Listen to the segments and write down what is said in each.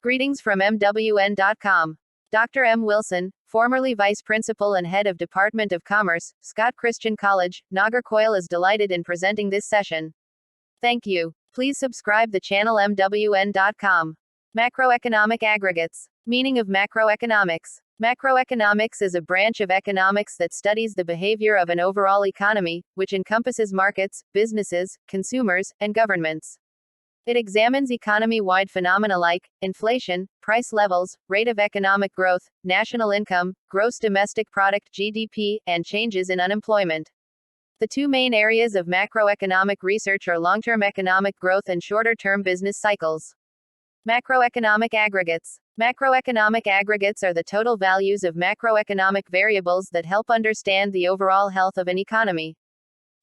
Greetings from MWN.com. Dr.M.Wilson, formerly Vice Principal and Head of Department of Commerce, Scott Christian College, Nagercoil is delighted in presenting this session. Thank you. Please subscribe the channel MWN.com. Macroeconomic aggregates. Meaning of macroeconomics. Macroeconomics is a branch of economics that studies the behavior of an overall economy, which encompasses markets, businesses, consumers, and governments. It examines economy-wide phenomena like inflation, price levels, rate of economic growth, national income, gross domestic product (GDP), and changes in unemployment. The two main areas of macroeconomic research are long-term economic growth and shorter-term business cycles. Macroeconomic aggregates. Macroeconomic aggregates are the total values of macroeconomic variables that help understand the overall health of an economy.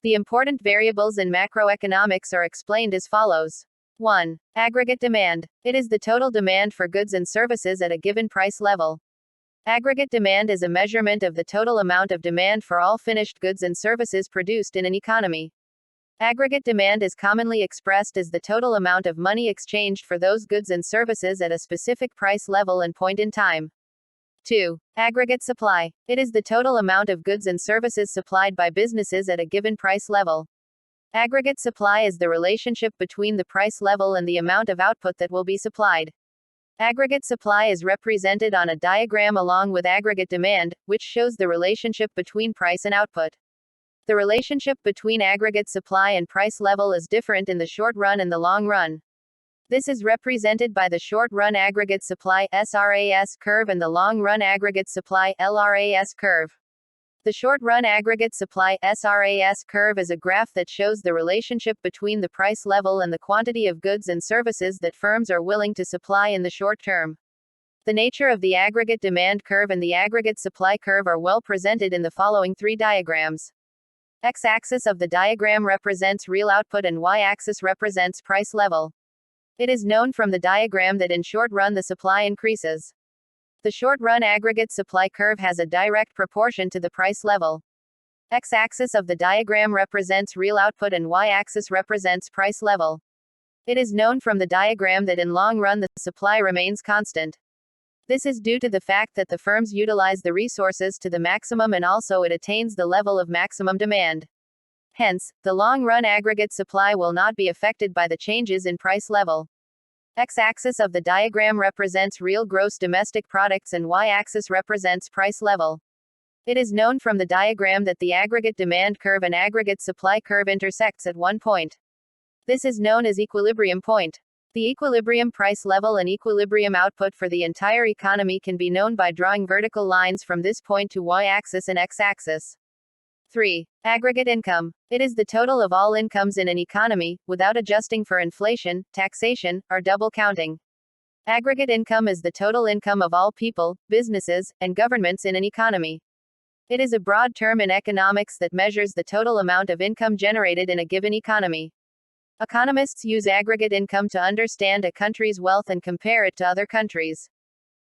The important variables in macroeconomics are explained as follows. 1. Aggregate demand. It is the total demand for goods and services at a given price level. Aggregate demand is a measurement of the total amount of demand for all finished goods and services produced in an economy. Aggregate demand is commonly expressed as the total amount of money exchanged for those goods and services at a specific price level and point in time. 2. Aggregate supply. It is the total amount of goods and services supplied by businesses at a given price level. Aggregate supply is the relationship between the price level and the amount of output that will be supplied. Aggregate supply is represented on a diagram along with aggregate demand, which shows the relationship between price and output. The relationship between aggregate supply and price level is different in the short run and the long run. This is represented by the short-run aggregate supply (SRAS) curve and the long-run aggregate supply (LRAS) curve. The short-run aggregate supply (SRAS) curve is a graph that shows the relationship between the price level and the quantity of goods and services that firms are willing to supply in the short term. The nature of the aggregate demand curve and the aggregate supply curve are well presented in the following three diagrams. X-axis of the diagram represents real output and Y-axis represents price level. It is known from the diagram that in short run the supply increases. The short-run aggregate supply curve has a direct proportion to the price level. X-axis of the diagram represents real output and Y-axis represents price level. It is known from the diagram that in long run the supply remains constant. This is due to the fact that the firms utilize the resources to the maximum and also it attains the level of maximum demand. Hence, the long-run aggregate supply will not be affected by the changes in price level. X-axis of the diagram represents real gross domestic products and Y-axis represents price level. It is known from the diagram that the aggregate demand curve and aggregate supply curve intersects at one point. This is known as equilibrium point. The equilibrium price level and equilibrium output for the entire economy can be known by drawing vertical lines from this point to Y-axis and X-axis. 3. Aggregate income. It is the total of all incomes in an economy, without adjusting for inflation, taxation, or double counting. Aggregate income is the total income of all people, businesses, and governments in an economy. It is a broad term in economics that measures the total amount of income generated in a given economy. Economists use aggregate income to understand a country's wealth and compare it to other countries.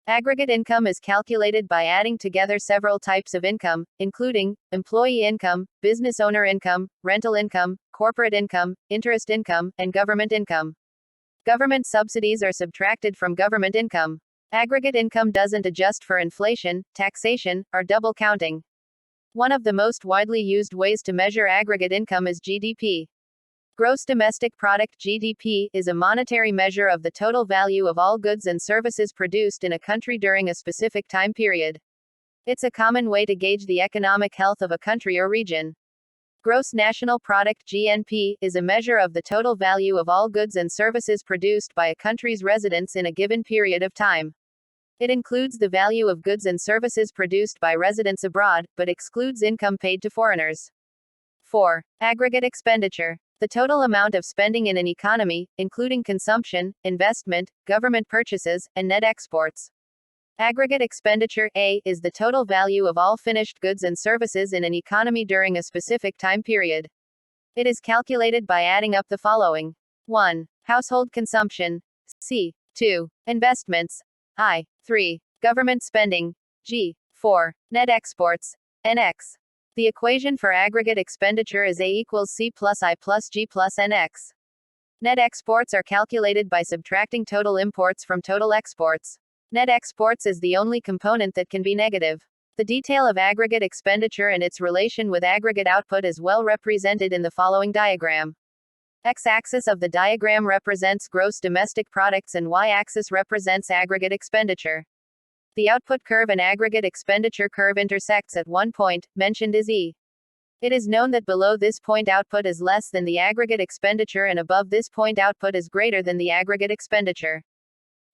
Aggregate income is calculated by adding together several types of income, including employee income, business owner income, rental income, corporate income, interest income, and government income. Government subsidies are subtracted from government income. Aggregate income doesn't adjust for inflation, taxation, or double counting. One of the most widely used ways to measure aggregate income is GDP. Gross domestic product (GDP) is a monetary measure of the total value of all goods and services produced in a country during a specific time period. It's a common way to gauge the economic health of a country or region. Gross national product (GNP) is a measure of the total value of all goods and services produced by a country's residents in a given period of time. It includes the value of goods and services produced by residents abroad, but excludes income paid to foreigners. 4. Aggregate expenditure. The total amount of spending in an economy, including consumption, investment, government purchases, and net exports. Aggregate expenditure, A, is the total value of all finished goods and services in an economy during a specific time period. It is calculated by adding up the following. 1. Household consumption. C. 2. Investments. I. 3. Government spending. G. 4. Net exports. NX. The equation for aggregate expenditure is A equals C plus I plus G plus NX. Net exports are calculated by subtracting total imports from total exports. Net exports is the only component that can be negative. The detail of aggregate expenditure and its relation with aggregate output is well represented in the following diagram. X-axis of the diagram represents gross domestic products and Y-axis represents aggregate expenditure. The output curve and aggregate expenditure curve intersects at one point, mentioned as E. It is known that below this point output is less than the aggregate expenditure and above this point output is greater than the aggregate expenditure.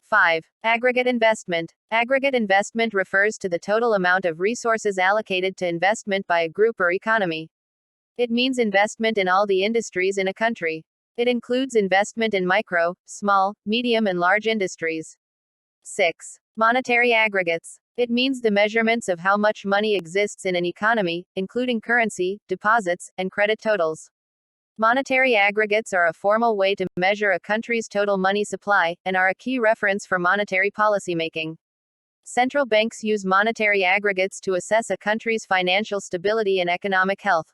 5. Aggregate investment. Aggregate investment refers to the total amount of resources allocated to investment by a group or economy. It means investment in all the industries in a country. It includes investment in micro, small, medium and large industries. 6. Monetary aggregates. It means the measurements of how much money exists in an economy, including currency, deposits, and credit totals. Monetary aggregates are a formal way to measure a country's total money supply, and are a key reference for monetary policymaking. Central banks use monetary aggregates to assess a country's financial stability and economic health.